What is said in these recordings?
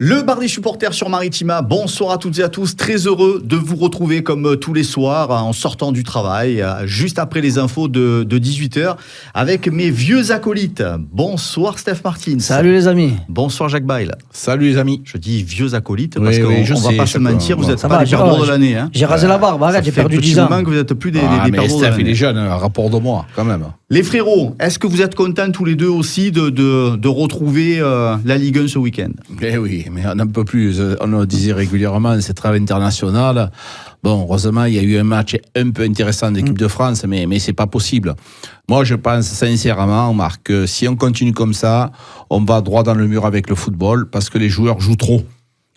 Le bar des supporters sur Maritima, bonsoir à toutes et à tous, très heureux de vous retrouver comme tous les soirs en sortant du travail, juste après les infos de 18h, avec mes vieux acolytes. Bonsoir Steph Martins. Salut les amis. Bonsoir Jacques Bail. Salut les amis. Je dis vieux acolytes parce qu'on je va pas se mentir, vous n'êtes pas va, les perdants de l'année. J'ai rasé la barbe, arrête, j'ai perdu 10 ans. Ça fait un petit moment que vous n'êtes plus des mais perdants de Steph, l'année. il est jeune, rapport de moi, quand même. Les frérots, est-ce que vous êtes contents tous les deux aussi de retrouver la Ligue 1 ce week-end? Eh oui, mais on n'en peut plus. On le disait régulièrement, c'est trêve international. Bon, heureusement, il y a eu un match un peu intéressant d'équipe de France, mais c'est pas possible. Moi, je pense sincèrement, Marc, que si on continue comme ça, on va droit dans le mur avec le football parce que les joueurs jouent trop.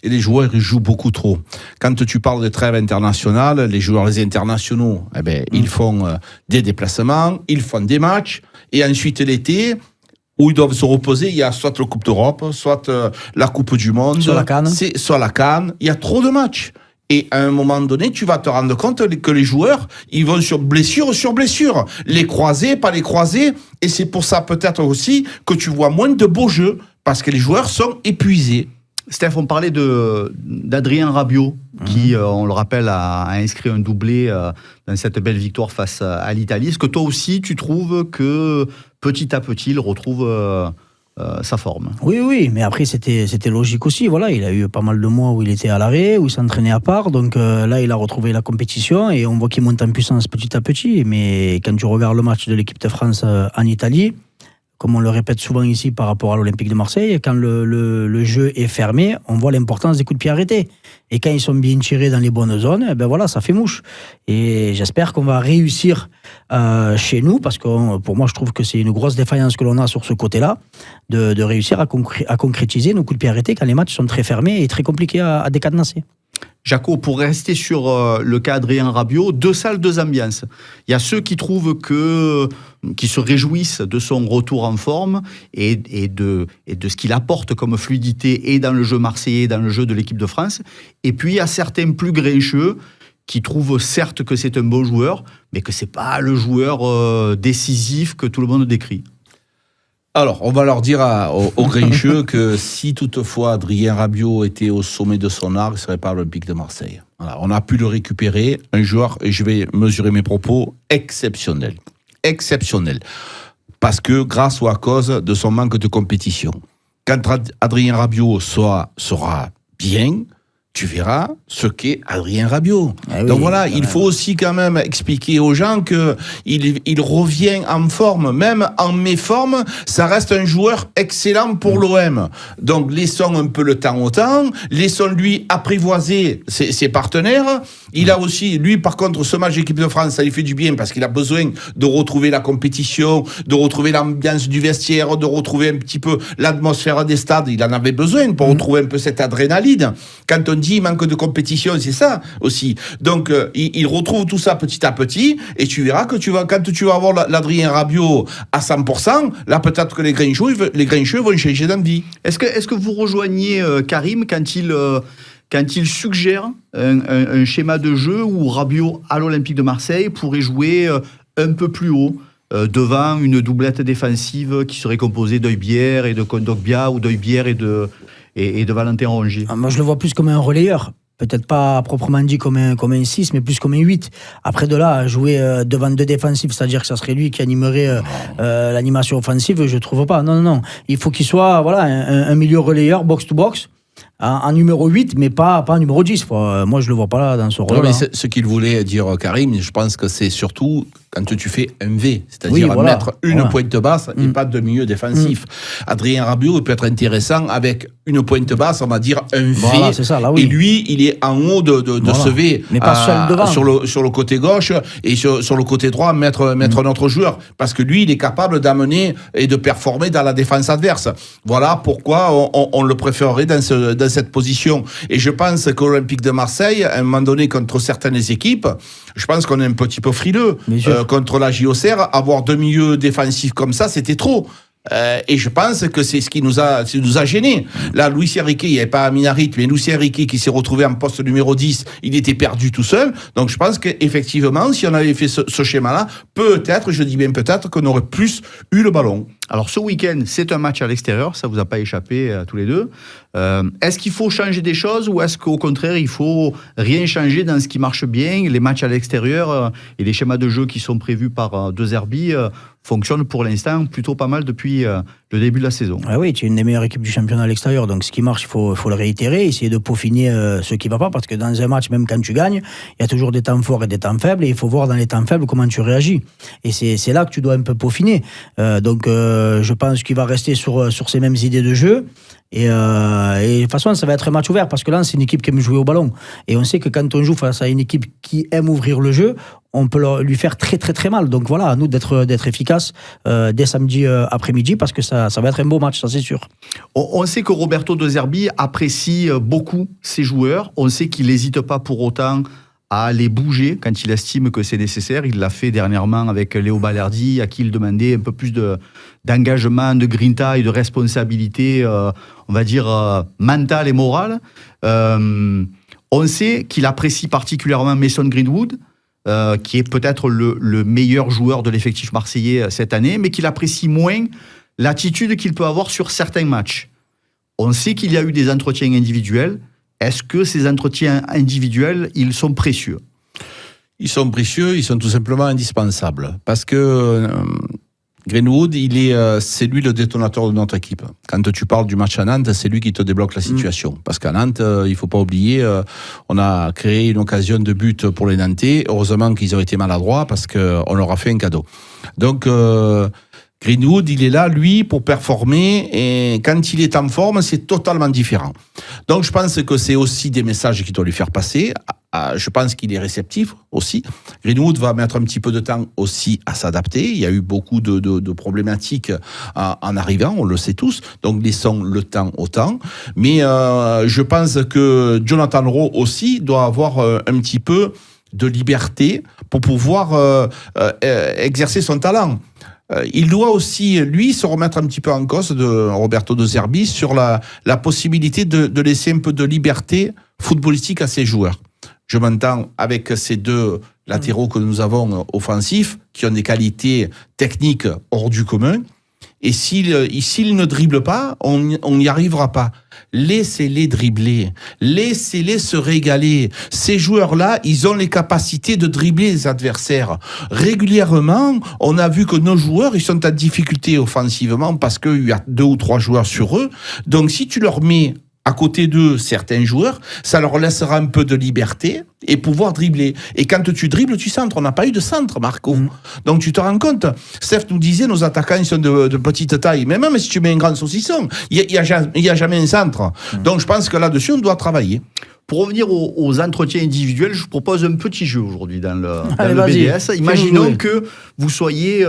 Et les joueurs, ils jouent beaucoup trop. Quand tu parles de trêve internationale, les joueurs, les internationaux, ils font des déplacements, ils font des matchs, et ensuite l'été, où ils doivent se reposer, il y a soit la Coupe d'Europe, soit la Coupe du Monde, soit la CAN. Il y a trop de matchs. Et à un moment donné, tu vas te rendre compte que les joueurs, ils vont sur blessure sur blessure. Les croiser, pas les croiser. Et c'est pour ça peut-être aussi que tu vois moins de beaux jeux, parce que les joueurs sont épuisés. Steph, on parlait d'Adrien Rabiot, qui, on le rappelle, a inscrit un doublé dans cette belle victoire face à l'Italie. Est-ce que toi aussi, tu trouves que petit à petit, il retrouve sa forme? Oui, mais après, c'était logique aussi. Voilà, il a eu pas mal de mois où il était à l'arrêt, où il s'entraînait à part. Donc là, il a retrouvé la compétition et on voit qu'il monte en puissance petit à petit. Mais quand tu regardes le match de l'équipe de France en Italie, comme on le répète souvent ici par rapport à l'Olympique de Marseille, quand le jeu est fermé, on voit l'importance des coups de pied arrêtés. Et quand ils sont bien tirés dans les bonnes zones, voilà, ça fait mouche. Et j'espère qu'on va réussir chez nous, parce que pour moi, je trouve que c'est une grosse défaillance que l'on a sur ce côté-là, de réussir à concrétiser nos coups de pied arrêtés quand les matchs sont très fermés et très compliqués à décadenasser. Jaco, pour rester sur le cas Adrien Rabiot, deux salles, deux ambiances. Il y a ceux qui trouvent qui se réjouissent de son retour en forme et de ce qu'il apporte comme fluidité et dans le jeu marseillais et dans le jeu de l'équipe de France. Et puis, il y a certains plus grincheux qui trouvent certes que c'est un bon joueur, mais que c'est pas le joueur décisif que tout le monde décrit. Alors, on va leur dire aux grincheux que si toutefois Adrien Rabiot était au sommet de son art, il ne serait pas à l'Olympique de Marseille. Voilà, on a pu le récupérer, un joueur, et je vais mesurer mes propos, exceptionnel. Exceptionnel. Parce que grâce ou à cause de son manque de compétition. Quand Adrien Rabiot sera bien, tu verras ce qu'est Adrien Rabiot. Donc voilà, il faut aussi quand même expliquer aux gens que il revient en forme, même en méforme, ça reste un joueur excellent pour l'OM. Donc laissons un peu le temps au temps, laissons-lui apprivoiser ses partenaires. Il a aussi, lui par contre, ce match d'équipe de France, ça lui fait du bien parce qu'il a besoin de retrouver la compétition, de retrouver l'ambiance du vestiaire, de retrouver un petit peu l'atmosphère des stades. Il en avait besoin pour retrouver un peu cette adrénaline. Quand on dit manque de compétition, c'est ça aussi. Donc, il retrouve tout ça petit à petit, et tu verras que quand tu vas avoir l'Adrien Rabiot à 100%, là, peut-être que les grincheux vont changer d'envie. Est-ce que vous rejoignez Karim quand il suggère un schéma de jeu où Rabiot à l'Olympique de Marseille pourrait jouer un peu plus haut devant une doublette défensive qui serait composée d'Højbjerg et de Kondogbia, ou d'Højbjerg et de Valentin Rongier? Moi, je le vois plus comme un relayeur. Peut-être pas proprement dit comme un 6, mais plus comme un 8. Après de là, jouer devant deux défensifs, c'est-à-dire que ça serait lui qui animerait l'animation offensive, je trouve pas. Non. Il faut qu'il soit un milieu relayeur, box-to-box, en numéro 8, mais pas en numéro 10. Moi, je le vois pas là dans ce rôle-là. Non, mais ce qu'il voulait dire, Karim, je pense que c'est surtout quand tu fais un V, c'est-à-dire mettre une pointe basse et pas de milieu défensif. Adrien Rabiot peut être intéressant avec une pointe basse, on va dire un V. Voilà, c'est ça, là, oui. Et lui, il est en haut de ce V. Mais pas seul devant. Sur le côté gauche et sur le côté droit, mettre notre joueur. Parce que lui, il est capable d'amener et de performer dans la défense adverse. Voilà pourquoi on le préférerait dans cette position. Et je pense qu'à l'Olympique de Marseille, à un moment donné, contre certaines équipes, je pense qu'on est un petit peu frileux. Contre la JOCR, avoir deux milieux défensifs comme ça, c'était trop. Et je pense que c'est ce qui nous a gênés. Là, Luis Enrique, il n'y avait pas Aminarit, mais Luis Enrique qui s'est retrouvé en poste numéro 10, il était perdu tout seul. Donc je pense qu'effectivement, si on avait fait ce schéma-là, peut-être, je dis bien peut-être, qu'on aurait plus eu le ballon. Alors ce week-end, c'est un match à l'extérieur, ça vous a pas échappé à tous les deux. Est-ce qu'il faut changer des choses ou est-ce qu'au contraire, il faut rien changer dans ce qui marche bien? Les matchs à l'extérieur et les schémas de jeu qui sont prévus par De Zerbi fonctionnent pour l'instant plutôt pas mal depuis le début de la saison. Ah oui, tu es une des meilleures équipes du championnat à l'extérieur, donc ce qui marche, il faut le réitérer, essayer de peaufiner ce qui ne va pas, parce que dans un match, même quand tu gagnes, il y a toujours des temps forts et des temps faibles, et il faut voir dans les temps faibles comment tu réagis. Et c'est là que tu dois un peu peaufiner. Donc je pense qu'il va rester sur ces mêmes idées de jeu. Et de toute façon, ça va être un match ouvert, parce que là, c'est une équipe qui aime jouer au ballon. Et on sait que quand on joue face à une équipe qui aime ouvrir le jeu, on peut lui faire très très très mal. Donc voilà, à nous d'être efficaces dès samedi après-midi, parce que ça va être un beau match, ça c'est sûr. On sait que Roberto De Zerbi apprécie beaucoup ses joueurs. On sait qu'il n'hésite pas pour autant à les bouger quand il estime que c'est nécessaire. Il l'a fait dernièrement avec Léo Balerdi, à qui il demandait un peu plus d'engagement, de grinta et de responsabilité, on va dire, mentale et morale. On sait qu'il apprécie particulièrement Mason Greenwood, qui est peut-être le meilleur joueur de l'effectif marseillais cette année, mais qu'il apprécie moins l'attitude qu'il peut avoir sur certains matchs. On sait qu'il y a eu des entretiens individuels. Est-ce que ces entretiens individuels, ils sont précieux? Ils sont précieux, ils sont tout simplement indispensables. Parce que Greenwood, c'est lui le détonateur de notre équipe. Quand tu parles du match à Nantes, c'est lui qui te débloque la situation. Parce qu'à Nantes, il ne faut pas oublier, on a créé une occasion de but pour les Nantais. Heureusement qu'ils ont été maladroits, parce qu'on leur a fait un cadeau. Donc Greenwood, il est là, lui, pour performer, et quand il est en forme, c'est totalement différent. Donc je pense que c'est aussi des messages qu'il doit lui faire passer. Je pense qu'il est réceptif aussi. Greenwood va mettre un petit peu de temps aussi à s'adapter. Il y a eu beaucoup de problématiques en arrivant, on le sait tous, donc laissons le temps au temps. Mais je pense que Jonathan Rowe aussi doit avoir un petit peu de liberté pour pouvoir exercer son talent. Il doit aussi, lui, se remettre un petit peu en cause de Roberto De Zerbi sur la possibilité de laisser un peu de liberté footballistique à ses joueurs. Je m'entends avec ces deux latéraux que nous avons offensifs, qui ont des qualités techniques hors du commun. Et s'ils ne dribblent pas, on n'y arrivera pas. Laissez-les dribbler. Laissez-les se régaler. Ces joueurs-là, ils ont les capacités de dribbler les adversaires. Régulièrement, on a vu que nos joueurs, ils sont en difficulté offensivement parce qu'il y a 2 ou 3 joueurs sur eux. Donc, si tu leur mets à côté d'eux certains joueurs, ça leur laissera un peu de liberté et pouvoir dribbler. Et quand tu dribbles, tu centres. On n'a pas eu de centre, Marco. Donc tu te rends compte. Steph nous disait, nos attaquants, ils sont de petite taille. Mais même si tu mets un grand saucisson, il n'y a jamais un centre. Donc je pense que là-dessus, on doit travailler. Pour revenir aux entretiens individuels, je vous propose un petit jeu aujourd'hui dans le vas-y. BDS. Imaginons que vous soyez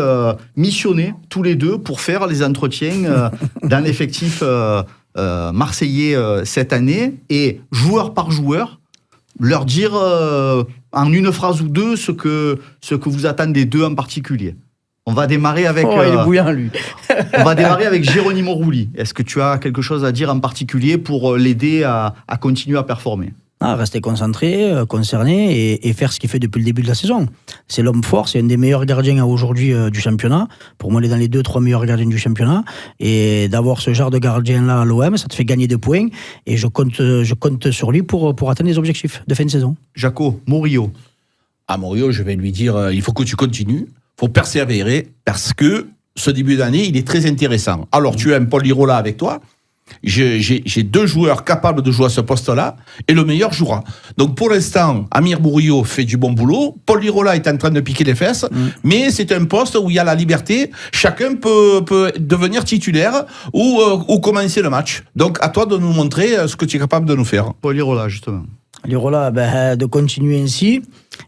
missionnés tous les deux pour faire les entretiens dans l'effectif marseillais cette année, et joueur par joueur, leur dire en une phrase ou deux ce que vous attendez d'eux en particulier. On va démarrer avec... il est bouillant, lui. On va démarrer avec Geronimo Rulli. Est-ce que tu as quelque chose à dire en particulier pour l'aider à continuer à performer? Rester concentré, concerné et faire ce qu'il fait depuis le début de la saison. C'est l'homme fort, c'est un des meilleurs gardiens aujourd'hui du championnat. Pour moi, il est dans les 2-3 meilleurs gardiens du championnat. Et d'avoir ce genre de gardien-là à l'OM, ça te fait gagner des points. Et je compte sur lui pour atteindre les objectifs de fin de saison. Jaco, Murillo. À Murillo, je vais lui dire, il faut que tu continues, il faut persévérer, parce que ce début d'année, il est très intéressant. Alors, tu as un Paul Lirola avec toi. J'ai 2 joueurs capables de jouer à ce poste-là, et le meilleur jouera. Donc pour l'instant, Amir Murillo fait du bon boulot, Paul Lirola est en train de piquer les fesses, mais c'est un poste où il y a la liberté, chacun peut devenir titulaire ou commencer le match. Donc à toi de nous montrer ce que tu es capable de nous faire. Paul Lirola, justement. Lirola, de continuer ainsi.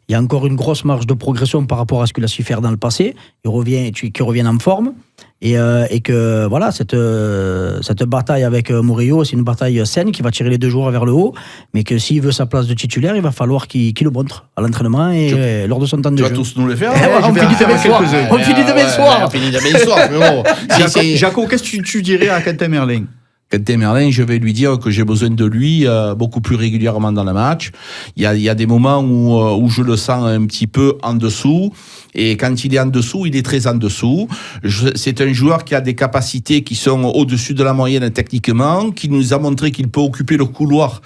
Il y a encore une grosse marge de progression par rapport à ce qu'il a su faire dans le passé. Qu'il revienne en forme. Et que voilà, cette bataille avec Murillo, c'est une bataille saine qui va tirer les 2 joueurs vers le haut. Mais que s'il veut sa place de titulaire, il va falloir qu'il le montre à l'entraînement et lors de son temps de jeu. Tu vas tous nous le faire. On finit demain soir. On finit demain soir. On finit demain soir, frérot. Jaco, qu'est-ce que tu dirais à Quentin Merlin? Quentin Merlin, je vais lui dire que j'ai besoin de lui beaucoup plus régulièrement dans le match. Il y a des moments où je le sens un petit peu en dessous. Et quand il est en dessous, il est très en dessous. C'est un joueur qui a des capacités qui sont au-dessus de la moyenne techniquement, qui nous a montré qu'il peut occuper le couloir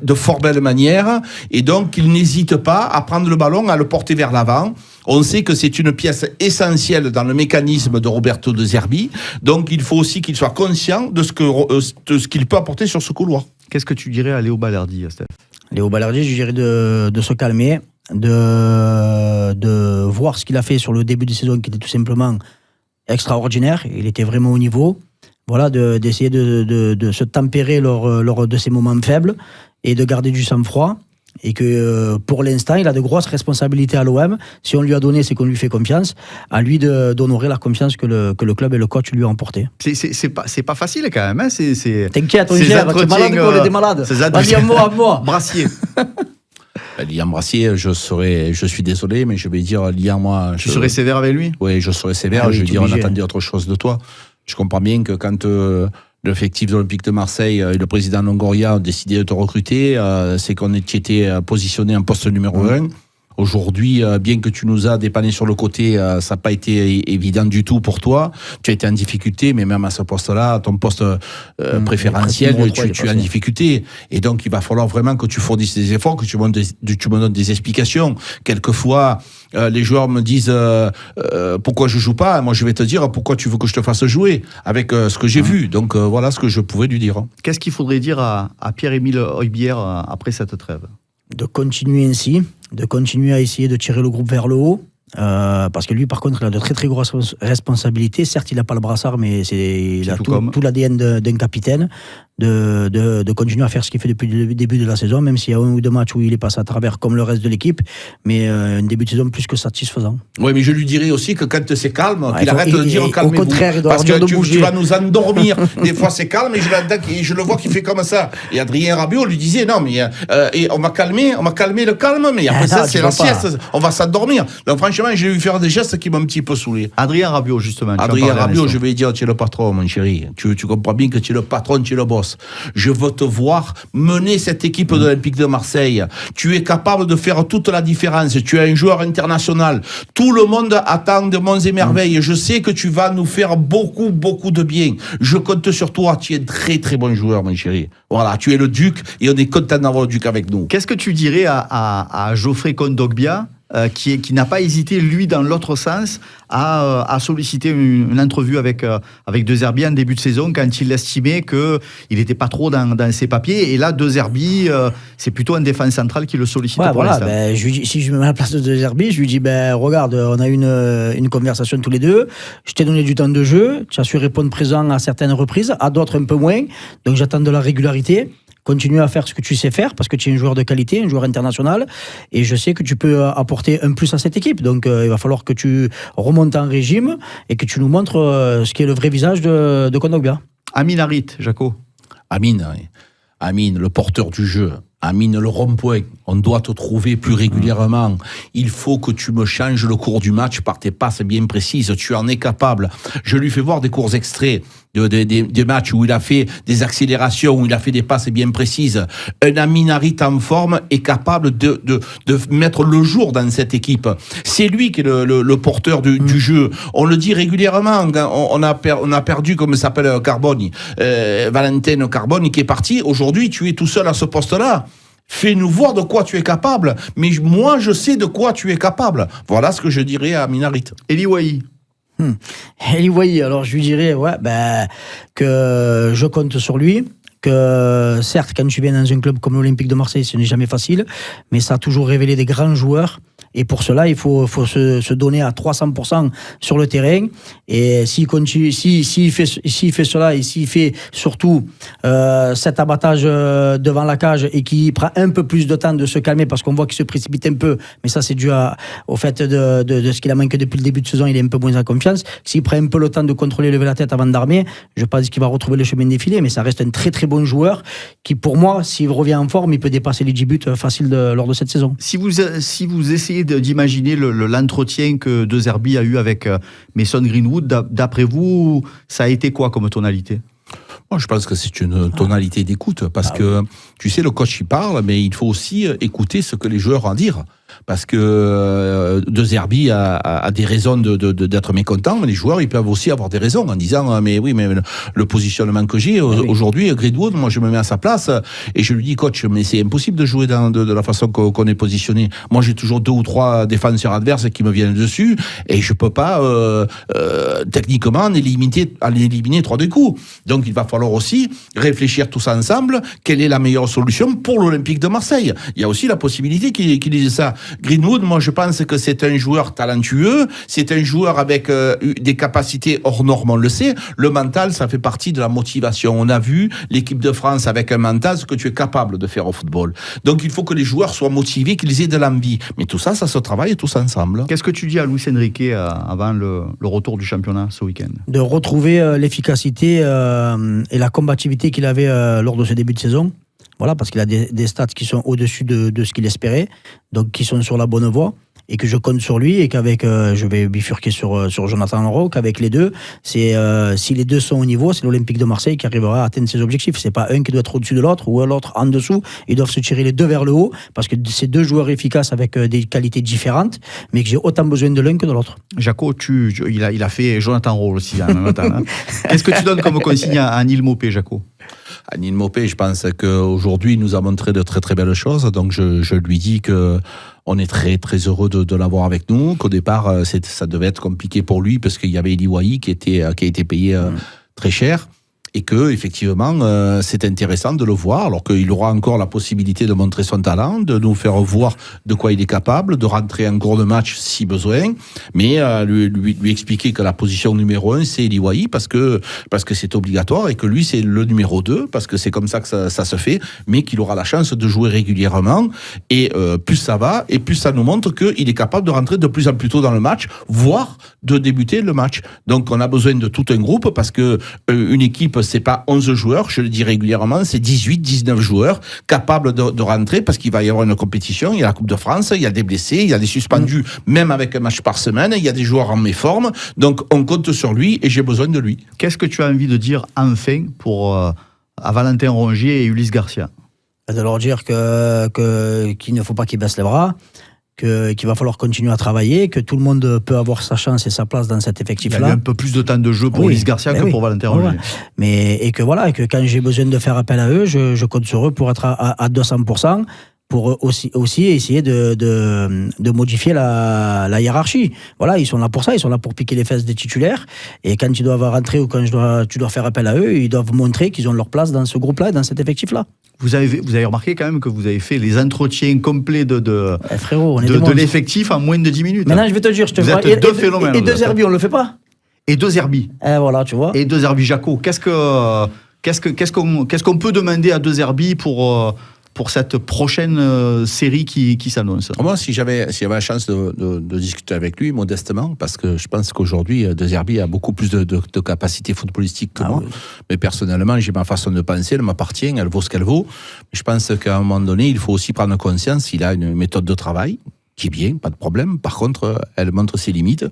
de fort belle manière. Et donc, il n'hésite pas à prendre le ballon, à le porter vers l'avant. On sait que c'est une pièce essentielle dans le mécanisme de Roberto De Zerbi. Donc, il faut aussi qu'il soit conscient de ce qu'il peut apporter sur ce couloir. Qu'est-ce que tu dirais à Léo Balerdi, Steph? Léo Balerdi, je dirais de se calmer, de voir ce qu'il a fait sur le début de saison, qui était tout simplement extraordinaire. Il était vraiment au niveau. Voilà, d'essayer de se tempérer lors de ces moments faibles et de garder du sang-froid. Et que pour l'instant, il a de grosses responsabilités à l'OM. Si on lui a donné, c'est qu'on lui fait confiance. À lui d'honorer la confiance que le club et le coach lui ont apporté. C'est pas facile quand même. Hein. T'inquiète, on gère. T'es malade ou on est malade? Vas-y, à moi. Brassier. Liam Brassier, je suis désolé, mais je vais dire, Liam, moi... Tu serais sévère avec lui? Oui, je serais sévère. Oui, je vais dire, on attendait autre chose de toi. Je comprends bien que quand... l'effectif de l'Olympique de Marseille et le président Longoria ont décidé de te recruter, c'est qu'on était positionné en poste numéro 1. Aujourd'hui, bien que tu nous as dépanné sur le côté, ça n'a pas été évident du tout pour toi. Tu as été en difficulté, mais même à ce poste-là, ton poste préférentiel, tu es en difficulté. Et donc, il va falloir vraiment que tu fournisses des efforts, que tu me donnes des explications. Quelquefois, les joueurs me disent pourquoi je joue pas. Moi, je vais te dire pourquoi tu veux que je te fasse jouer avec ce que j'ai vu. Donc, voilà ce que je pouvais lui dire. Qu'est-ce qu'il faudrait dire à Pierre-Emile Højbjerg après cette trêve? De continuer ainsi, de continuer à essayer de tirer le groupe vers le haut. Parce que lui, par contre, il a de très très grosses responsabilités. Certes, il n'a pas le brassard, mais il a tout l'ADN d'un capitaine. De continuer à faire ce qu'il fait depuis le début de la saison, même s'il y a un ou deux matchs où il est passé à travers comme le reste de l'équipe, mais un début de saison plus que satisfaisant. Oui, mais je lui dirais aussi que quand c'est calme, qu'il arrête de dire calmez-vous. Au contraire, il doit parce que bouger. Tu vas nous endormir. Des fois c'est calme et je le vois qu'il fait comme ça. Et Adrien Rabiot lui disait non, mais et on va calmer le calme, mais après ça c'est la sieste, on va s'endormir. Donc franchement, j'ai vu faire des gestes qui m'ont un petit peu saoulé. Adrien Rabiot, justement. Adrien Rabiot, je vais lui dire, tu es le patron, mon chéri. Tu comprends bien que tu es le patron, tu es le boss. Je veux te voir mener cette équipe de l'Olympique de Marseille. Tu es capable de faire toute la différence. Tu es un joueur international. Tout le monde attend de monts et merveilles. Je sais que tu vas nous faire beaucoup, beaucoup de bien. Je compte sur toi. Tu es un très, très bon joueur, mon chéri. Voilà, tu es le Duc et on est content d'avoir le Duc avec nous. Qu'est-ce que tu dirais à Geoffrey Kondogbia qui n'a pas hésité, lui, dans l'autre sens, à solliciter une entrevue avec De Zerbi en début de saison, quand il estimait qu'il n'était pas trop dans ses papiers. Et là, De Zerbi, c'est plutôt un défense central qui le sollicite pour l'instant. Si je me mets à la place de De Zerbi, je lui dis, regarde, on a eu une conversation tous les deux, je t'ai donné du temps de jeu, tu as su répondre présent à certaines reprises, à d'autres un peu moins, donc j'attends de la régularité. Continue à faire ce que tu sais faire, parce que tu es un joueur de qualité, un joueur international, et je sais que tu peux apporter un plus à cette équipe. Donc il va falloir que tu remontes en régime et que tu nous montres ce qui est le vrai visage de Kondogbia. Amine Harit, Jaco. Amine, le porteur du jeu. Amine, le rond-point, on doit te trouver plus régulièrement. Il faut que tu me changes le cours du match par tes passes bien précises. Tu en es capable. Je lui fais voir des courts extraits des matchs où il a fait des accélérations, où il a fait des passes bien précises. Un Amine Harit en forme est capable de mettre le jour dans cette équipe. C'est lui qui est le porteur du jeu. On le dit régulièrement. On a perdu, comme s'appelle Carboni, Valentin Carboni qui est parti. Aujourd'hui, tu es tout seul à ce poste-là. Fais-nous voir de quoi tu es capable. Mais moi, je sais de quoi tu es capable. Voilà ce que je dirais à Amine Harit. Eli Wahi. Eli Wahi, alors je lui dirais que je compte sur lui. Que certes, quand tu viens dans un club comme l'Olympique de Marseille, ce n'est jamais facile, mais ça a toujours révélé des grands joueurs. Et pour cela, il faut se donner à 300% sur le terrain. Et s'il fait cela et s'il fait surtout cet abattage devant la cage et qui prend un peu plus de temps de se calmer parce qu'on voit qu'il se précipite un peu, mais ça c'est dû au fait de ce qu'il a manqué depuis le début de saison, il est un peu moins en confiance. S'il prend un peu le temps de contrôler, lever la tête avant d'armer, je pense qu'il va retrouver le chemin défilé, mais ça reste un très très bon joueur qui, pour moi, s'il revient en forme, il peut dépasser les 10 buts faciles lors de cette saison. Si vous essayez d'imaginer l'entretien que De Zerbi a eu avec Mason Greenwood, d'après vous, ça a été quoi comme tonalité? Moi, je pense que c'est une tonalité d'écoute, parce que, tu sais, le coach, il parle, mais il faut aussi écouter ce que les joueurs ont à dire. Parce que De Zerbi a des raisons d'être mécontent, mais les joueurs, ils peuvent aussi avoir des raisons en disant mais oui, mais le positionnement que j'ai aujourd'hui, Greenwood, moi je me mets à sa place et je lui dis coach, mais c'est impossible de jouer de la façon qu'on est positionné. Moi j'ai toujours 2 ou 3 défenseurs adverses qui me viennent dessus et je peux pas techniquement en éliminer 3 de coups. Donc il va falloir aussi réfléchir tous ensemble quelle est la meilleure solution pour l'Olympique de Marseille. Il y a aussi la possibilité qu'il dise ça. Greenwood, moi je pense que c'est un joueur talentueux, c'est un joueur avec des capacités hors normes, on le sait. Le mental, ça fait partie de la motivation. On a vu l'équipe de France avec un mental, ce que tu es capable de faire au football. Donc il faut que les joueurs soient motivés, qu'ils aient de l'envie. Mais tout ça, ça se travaille tous ensemble. Qu'est-ce que tu dis à Luis Enrique avant le retour du championnat ce week-end? De retrouver l'efficacité et la combativité qu'il avait lors de ce début de saison. Voilà, parce qu'il a des stats qui sont au-dessus de ce qu'il espérait, donc qui sont sur la bonne voie, et que je compte sur lui, et qu'avec, je vais bifurquer sur Jonathan Rowe, qu'avec les deux, si les deux sont au niveau, c'est l'Olympique de Marseille qui arrivera à atteindre ses objectifs. C'est pas un qui doit être au-dessus de l'autre, ou l'autre en dessous. Ils doivent se tirer les deux vers le haut, parce que c'est deux joueurs efficaces avec des qualités différentes, mais que j'ai autant besoin de l'un que de l'autre. Jaco, il a fait Jonathan Rowe aussi en même temps. Hein. Qu'est-ce que tu donnes comme consigne à Neil Maupay, Jaco? Anil Maupay, je pense qu'aujourd'hui, il nous a montré de très très belles choses. Donc je lui dis que on est très très heureux de l'avoir avec nous. Qu'au départ, ça devait être compliqué pour lui parce qu'il y avait Eli Wahi qui a été payé très cher. Et que effectivement, c'est intéressant de le voir, alors qu'il aura encore la possibilité de montrer son talent, de nous faire voir de quoi il est capable, de rentrer en cours de match si besoin, mais lui expliquer que la position numéro 1 c'est Eli Wahi parce que c'est obligatoire et que lui c'est le numéro 2 parce que c'est comme ça que ça se fait, mais qu'il aura la chance de jouer régulièrement et plus ça va et plus ça nous montre qu'il est capable de rentrer de plus en plus tôt dans le match, voire de débuter le match. Donc on a besoin de tout un groupe parce que une équipe c'est pas 11 joueurs, je le dis régulièrement, c'est 18, 19 joueurs capables de rentrer parce qu'il va y avoir une compétition, il y a la Coupe de France, il y a des blessés, il y a des suspendus, même avec un match par semaine, il y a des joueurs en méforme, donc on compte sur lui et j'ai besoin de lui. Qu'est-ce que tu as envie de dire enfin à Valentin Rongier et Ulysse Garcia? De leur dire qu'il ne faut pas qu'ils baissent les bras, qu'il va falloir continuer à travailler, que tout le monde peut avoir sa chance et sa place dans cet effectif-là. Il y a eu un peu plus de temps de jeu pour Ulysse Garcia que pour Valentin Rongier. Et que quand j'ai besoin de faire appel à eux, je compte sur eux pour être à 200%, pour aussi essayer de modifier la hiérarchie. Voilà, ils sont là pour ça, ils sont là pour piquer les fesses des titulaires, et quand ils doivent rentrer ou quand tu dois faire appel à eux, ils doivent montrer qu'ils ont leur place dans ce groupe-là, dans cet effectif-là. Vous avez remarqué quand même que vous avez fait les entretiens complets de l'effectif en moins de 10 minutes. Maintenant, je vais te dire, vous êtes deux phénomènes. Et De Zerbi, on le fait pas? Et De Zerbi. Voilà, tu vois. Et De Zerbi, Jaco. Qu'est-ce qu'on peut demander à De Zerbi pour cette prochaine série qui s'annonce? Moi, si j'avais la chance de discuter avec lui modestement, parce que je pense qu'aujourd'hui, De Zerbi a beaucoup plus de capacité footballistique que moi. Oui. Mais personnellement, j'ai ma façon de penser, elle m'appartient, elle vaut ce qu'elle vaut. Je pense qu'à un moment donné, il faut aussi prendre conscience, il a une méthode de travail qui est bien, pas de problème. Par contre, elle montre ses limites.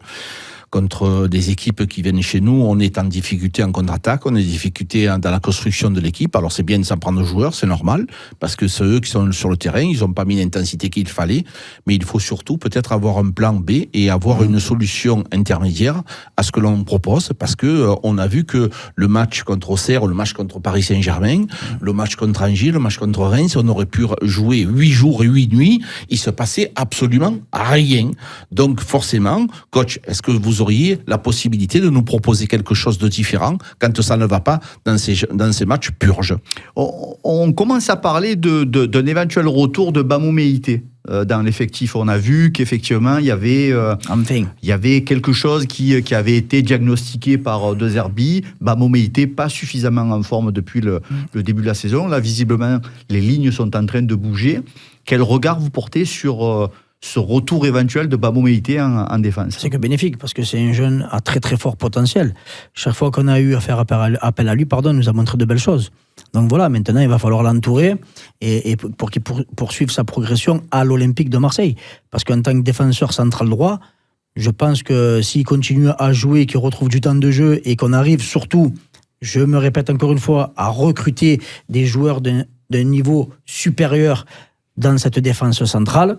Contre des équipes qui viennent chez nous, on est en difficulté en contre-attaque, on est en difficulté dans la construction de l'équipe. Alors c'est bien de s'en prendre aux joueurs, c'est normal, parce que c'est eux qui sont sur le terrain, ils n'ont pas mis l'intensité qu'il fallait, mais il faut surtout peut-être avoir un plan B et avoir une solution intermédiaire à ce que l'on propose, parce que on a vu que le match contre Auxerre, le match contre Paris Saint-Germain, le match contre Angers, le match contre Reims, on aurait pu jouer 8 jours et 8 nuits, il se passait absolument rien. Donc forcément, coach, est-ce que vous auriez la possibilité de nous proposer quelque chose de différent quand ça ne va pas dans ces matchs purges? On commence à parler d'un éventuel retour de Bamou Meïté dans l'effectif. On a vu qu'effectivement, il y avait quelque chose qui avait été diagnostiqué par De Zerbi. Bamou Meïté, pas suffisamment en forme depuis le début de la saison. Là, visiblement, les lignes sont en train de bouger. Quel regard vous portez sur ce retour éventuel de Bamou Meïté en défense? C'est que bénéfique, parce que c'est un jeune à très très fort potentiel. Chaque fois qu'on a eu à faire appel à lui, nous a montré de belles choses. Donc voilà, maintenant il va falloir l'entourer et pour qu'il poursuive sa progression à l'Olympique de Marseille. Parce qu'en tant que défenseur central droit, je pense que s'il continue à jouer, qu'il retrouve du temps de jeu et qu'on arrive surtout je me répète encore une fois, à recruter des joueurs d'un niveau supérieur dans cette défense centrale.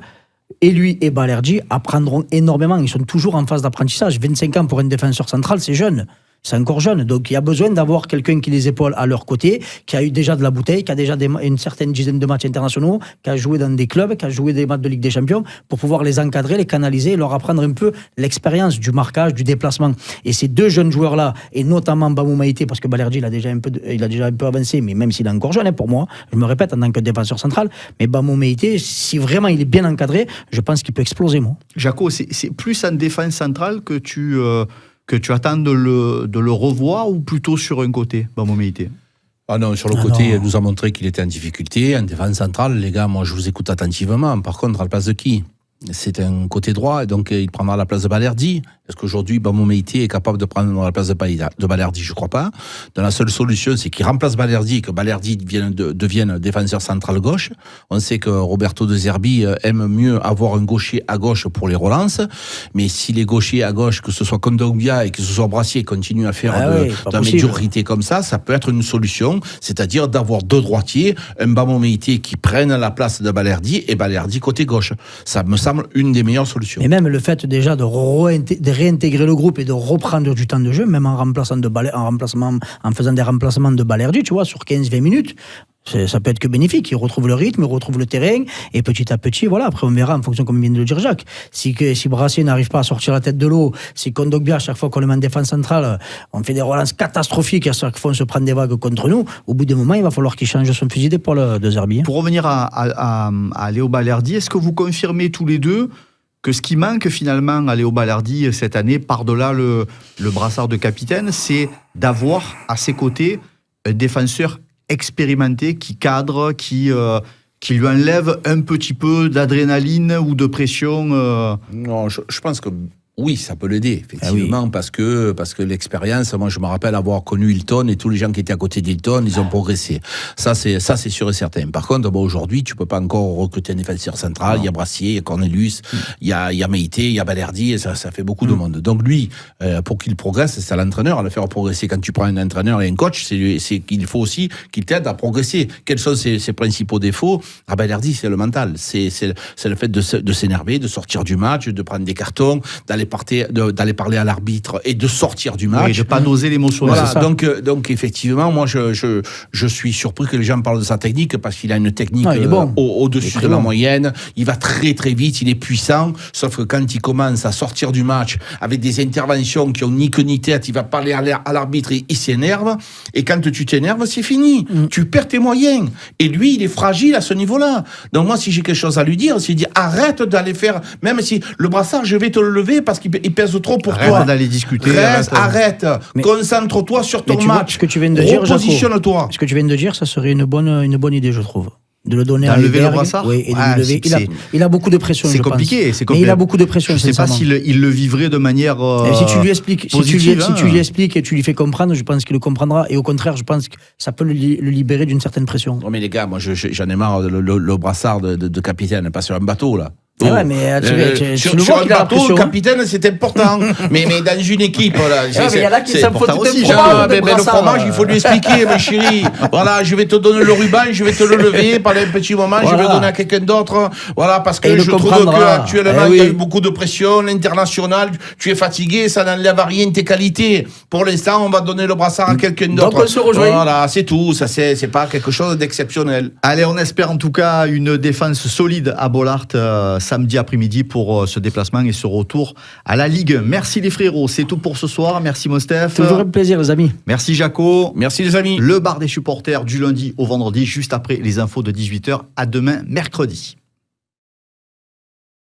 Et lui et Balerdi apprendront énormément. Ils sont toujours en phase d'apprentissage. 25 ans pour un défenseur central, c'est jeune. C'est encore jeune. Donc il y a besoin d'avoir quelqu'un qui les épaule à leur côté, qui a eu déjà de la bouteille, qui a déjà une certaine dizaine de matchs internationaux, qui a joué dans des clubs, qui a joué des matchs de Ligue des Champions, pour pouvoir les encadrer, les canaliser et leur apprendre un peu l'expérience du marquage, du déplacement. Et ces deux jeunes joueurs-là, et notamment Bamou Maïté, parce que Balerdi il a déjà un peu avancé, mais même s'il est encore jeune, pour moi, je me répète, en tant que défenseur central, mais Bamou Maïté, si vraiment il est bien encadré, je pense qu'il peut exploser, moi. Jaco, c'est plus en défense centrale que tu attends de le revoir, ou plutôt sur un côté, Bamou Maïté? Ah non, sur le côté, il nous a montré qu'il était en difficulté. En défense centrale, les gars, moi je vous écoute attentivement. Par contre, à la place de qui? C'est un côté droit, et donc il prendra la place de Balerdi. Est-ce qu'aujourd'hui, Bamou Maïté est capable de prendre la place de Balerdi? Je ne crois pas. Donc, la seule solution, c'est qu'il remplace Balerdi, que Balerdi devienne défenseur central gauche. On sait que Roberto De Zerbi aime mieux avoir un gaucher à gauche pour les relances. Mais si les gauchers à gauche, que ce soit Kondogbia et que ce soit Brassier, continuent à faire de la médiocrité comme ça peut être une solution. C'est-à-dire d'avoir deux droitiers, un Bamou Maïté qui prenne la place de Balerdi et Balerdi côté gauche. Ça me semble une des meilleures solutions. Et même le fait déjà de réintégrer le groupe et de reprendre du temps de jeu, même en faisant des remplacements de Balerdi, tu vois, sur 15-20 minutes, ça peut être que bénéfique. Il retrouve le rythme, il retrouve le terrain, et petit à petit, voilà, après on verra en fonction, comme vient de le dire Jacques. Si Brassier n'arrive pas à sortir la tête de l'eau, si Kondogbia, à chaque fois qu'on le met en défense centrale, on fait des relances catastrophiques, à chaque fois on se prend des vagues contre nous, au bout d'un moment, il va falloir qu'il change son fusil d'épaule, De Zerbi. Pour revenir à Léo Balerdi, est-ce que vous confirmez tous les deux que ce qui manque finalement à Léo Balerdi cette année, par-delà le brassard de capitaine, c'est d'avoir à ses côtés un défenseur expérimenté qui cadre, qui lui enlève un petit peu d'adrénaline ou de pression? Non, je pense que oui, ça peut l'aider, effectivement, parce que l'expérience, moi je me rappelle avoir connu Hilton, et tous les gens qui étaient à côté d'Hilton, ils ont progressé. Ça c'est sûr et certain. Par contre, aujourd'hui, tu peux pas encore recruter un défenseur central. Il y a Brassier, il y a Cornelius, il y a Maïté, il y a Balerdi, et ça fait beaucoup de monde. Donc lui, pour qu'il progresse, c'est à l'entraîneur à le faire progresser. Quand tu prends un entraîneur et un coach, c'est qu'il faut aussi qu'il t'aide à progresser. Quels sont ses principaux défauts? Balerdi, c'est le mental. C'est le fait de s'énerver, de sortir du match, de prendre des cartons, d'aller parler à l'arbitre et de sortir du match. Oui, de pas doser l'émotion. Voilà, donc effectivement, moi je suis surpris que les gens parlent de sa technique, parce qu'il a une technique au-dessus de la moyenne. Il va très très vite, il est puissant, sauf que quand il commence à sortir du match avec des interventions qui ont ni queue ni tête, il va parler à l'arbitre et il s'énerve. Et quand tu t'énerves, c'est fini. Tu perds tes moyens. Et lui, il est fragile à ce niveau-là. Donc moi, si j'ai quelque chose à lui dire, c'est dire arrête d'aller faire, même si le brassard, je vais te le lever parce qu'il pèse trop pour toi. Arrête d'aller discuter. Arrête. Concentre-toi sur ton match. Ce que tu viens de dire, repositionne-toi. Ce que tu viens de dire, ça serait une bonne idée, je trouve. De le donner à lever le brassard. Oui, et de le lever. Il a beaucoup de pression. C'est compliqué. Mais il a beaucoup de pression. Je ne sais pas s'il le vivrait de manière si tu lui expliques, positive, si tu lui expliques et tu lui fais comprendre, je pense qu'il le comprendra. Et au contraire, je pense que ça peut le libérer d'une certaine pression. Non mais les gars, moi j'en ai marre le brassard de capitaine, pas sur un bateau là. Ouais, mais sur un bateau, le capitaine, c'est important. mais dans une équipe, là, il y en a qui s'en foutent aussi. Le fromage, il faut lui expliquer, ma chérie. Voilà, je vais te donner le ruban, je vais te le lever pendant un petit moment, je vais le donner à quelqu'un d'autre. Voilà, parce que je trouve qu'actuellement, il y a eu beaucoup de pression, l'international, tu es fatigué, ça n'enlève à rien tes qualités. Pour l'instant, on va donner le brassard à quelqu'un d'autre. Donc on se rejoint. Voilà, c'est tout. Ça, c'est pas quelque chose d'exceptionnel. Allez, on espère en tout cas une défense solide à Bollaert samedi après-midi pour ce déplacement et ce retour à la Ligue. Merci les frérots, c'est tout pour ce soir. Merci Mostef. Toujours un plaisir les amis. Merci Jaco. Merci les amis. Le bar des supporters du lundi au vendredi, juste après les infos de 18h. À demain, mercredi.